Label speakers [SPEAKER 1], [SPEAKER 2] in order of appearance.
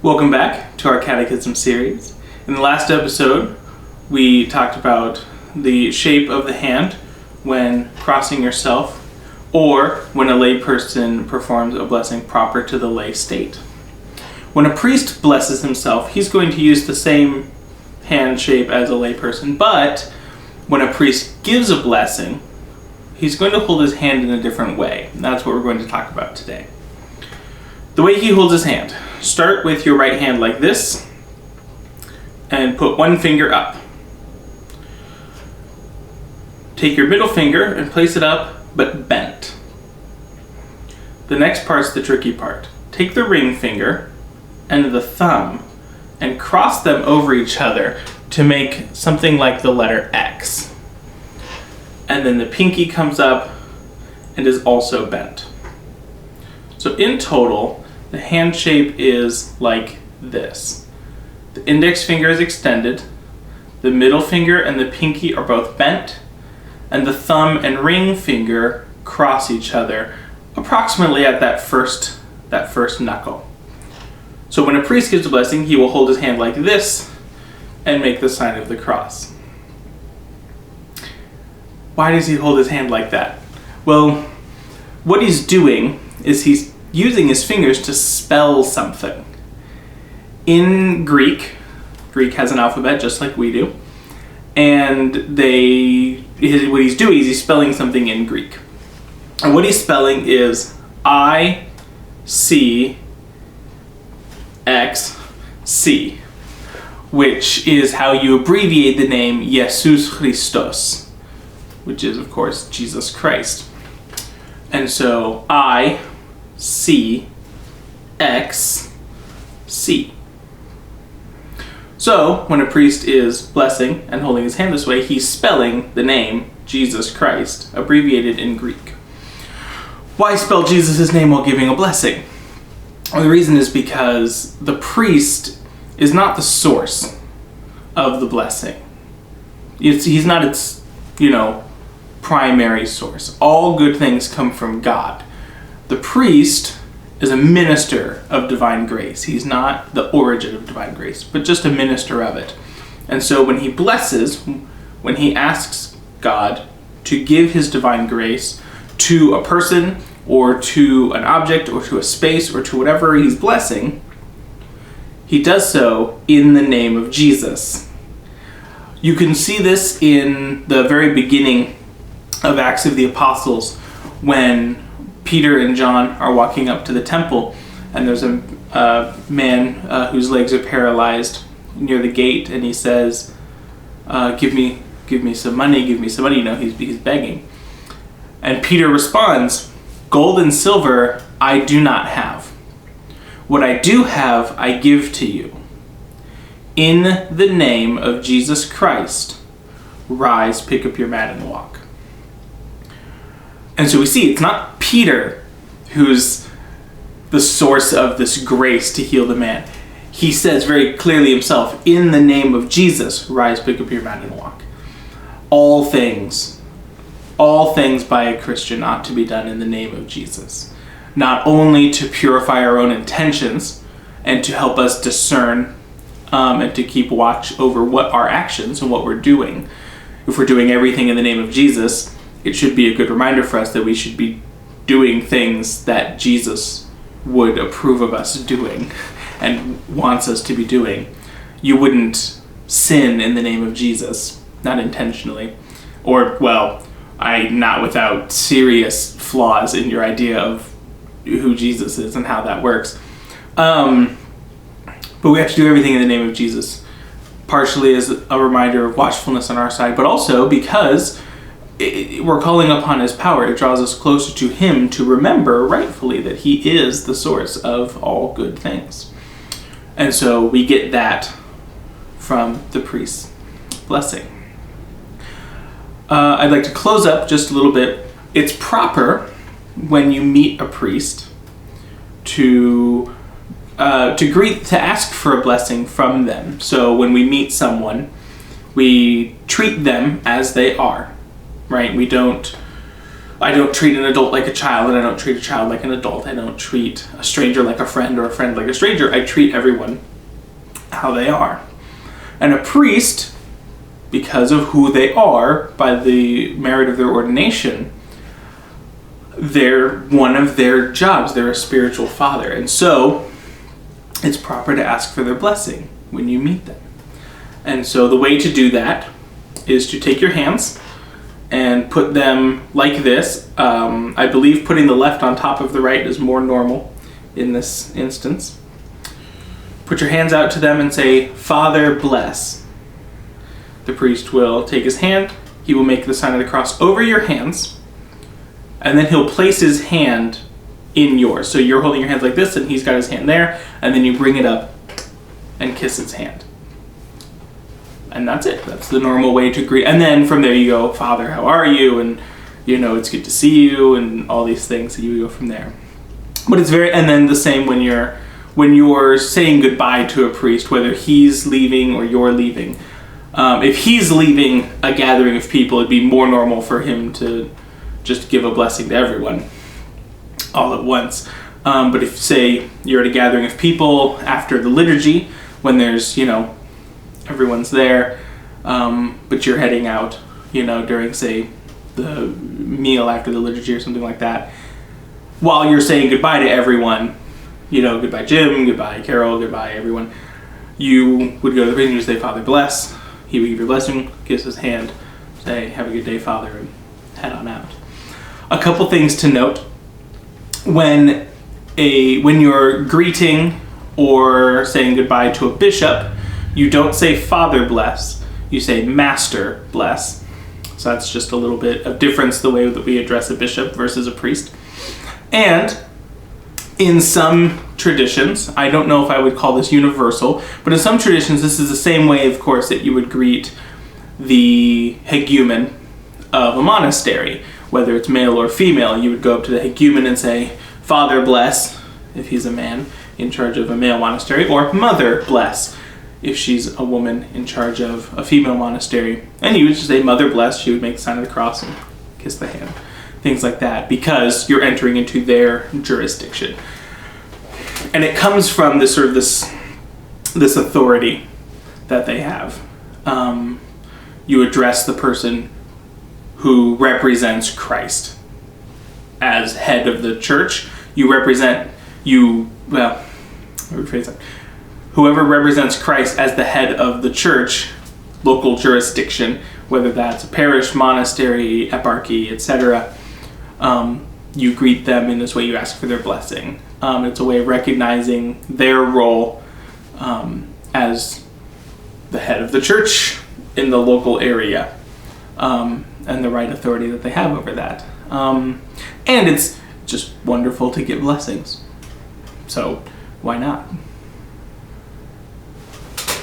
[SPEAKER 1] Welcome back to our Catechism series. In the last episode, we talked about the shape of the hand when crossing yourself or when a lay person performs a blessing proper to the lay state. When a priest blesses himself, he's going to use the same hand shape as a lay person, but when a priest gives a blessing, he's going to hold his hand in a different way. And that's what we're going to talk about today. The way he holds his hand. Start with your right hand like this and put one finger up. Take your middle finger and place it up, but bent. The next part's the tricky part. Take the ring finger and the thumb and cross them over each other to make something like the letter X. And then the pinky comes up and is also bent. So in total, the hand shape is like this. The index finger is extended, the middle finger and the pinky are both bent, and the thumb and ring finger cross each other approximately at that first knuckle. So when a priest gives a blessing, he will hold his hand like this and make the sign of the cross. Why does he hold his hand like that? Well, what he's doing is he's using his fingers to spell something. In Greek has an alphabet just like we do, and what he's doing is he's spelling something in Greek. And what he's spelling is ICXC, which is how you abbreviate the name Jesus Christos, which is, of course, Jesus Christ. And so ICXC. So when a priest is blessing and holding his hand this way, he's spelling the name Jesus Christ, abbreviated in Greek. Why spell Jesus' name while giving a blessing? Well, the reason is because the priest is not the source of the blessing. He's not its, primary source. All good things come from God. The priest is a minister of divine grace. He's not the origin of divine grace, but just a minister of it. And so when he blesses, when he asks God to give his divine grace to a person or to an object or to a space or to whatever he's blessing, he does so in the name of Jesus. You can see this in the very beginning of Acts of the Apostles when Peter and John are walking up to the temple, and there's a man whose legs are paralyzed near the gate, and he says, give me some money, give me some money. He's begging. And Peter responds, "Gold and silver I do not have. What I do have I give to you. In the name of Jesus Christ, rise, pick up your mat and walk." And so we see it's not Peter who's the source of this grace to heal the man. He says very clearly himself, in the name of Jesus, rise, pick up your mat and walk. All things by a Christian ought to be done in the name of Jesus. Not only to purify our own intentions and to help us discern and to keep watch over what our actions and what we're doing. If we're doing everything in the name of Jesus, it should be a good reminder for us that we should be doing things that Jesus would approve of us doing and wants us to be doing. You wouldn't sin in the name of Jesus, not intentionally, or, not without serious flaws in your idea of who Jesus is and how that works. But we have to do everything in the name of Jesus, partially as a reminder of watchfulness on our side, but also because we're calling upon his power. It draws us closer to him to remember rightfully that he is the source of all good things. And so we get that from the priest's blessing. I'd like to close up just a little bit. It's proper when you meet a priest to ask for a blessing from them. So when we meet someone, we treat them as they are. Right? We don't I don't treat an adult like a child, and I don't treat a child like an adult. I don't treat a stranger like a friend or a friend like a stranger. I treat everyone how they are. And a priest, because of who they are, by the merit of their ordination, they're one of their jobs. They're a spiritual father. And so it's proper to ask for their blessing when you meet them. And so the way to do that is to take your hands and put them like this. I believe putting the left on top of the right is more normal in this instance. Put your hands out to them and say, "Father, bless." The priest will take his hand. He will make the sign of the cross over your hands, and then he'll place his hand in yours. So you're holding your hands like this, and he's got his hand there, and then you bring it up and kiss his hand. And that's it. That's the normal way to greet. And then from there you go, "Father, how are you?" And, it's good to see you, and all these things. So you go from there. But it's and then the same when you're saying goodbye to a priest, whether he's leaving or you're leaving. If he's leaving a gathering of people, it'd be more normal for him to just give a blessing to everyone all at once. But if, say, you're at a gathering of people after the liturgy, when there's, everyone's there, but you're heading out, during, say, the meal after the liturgy or something like that, while you're saying goodbye to everyone, goodbye Jim, goodbye Carol, goodbye everyone, you would go to the priest and you say, "Father, bless." He would give your blessing, kiss his hand, say, "Have a good day, Father," and head on out. A couple things to note. When you're greeting or saying goodbye to a bishop, you don't say "Father bless," you say "Master bless." So that's just a little bit of difference the way that we address a bishop versus a priest. And in some traditions, I don't know if I would call this universal, but in some traditions this is the same way, of course, that you would greet the hegumen of a monastery. Whether it's male or female, you would go up to the hegumen and say, "Father bless," if he's a man in charge of a male monastery, or "Mother bless," if she's a woman in charge of a female monastery. And you would just say, "Mother bless." She would make the sign of the cross and kiss the hand. Things like that, because you're entering into their jurisdiction. And it comes from this sort of this authority that they have. You address the person who represents Christ as head of the church. Whoever represents Christ as the head of the church, local jurisdiction, whether that's a parish, monastery, eparchy, etc., you greet them in this way. You ask for their blessing. It's a way of recognizing their role as the head of the church in the local area, and the right authority that they have over that. And it's just wonderful to get blessings. So why not?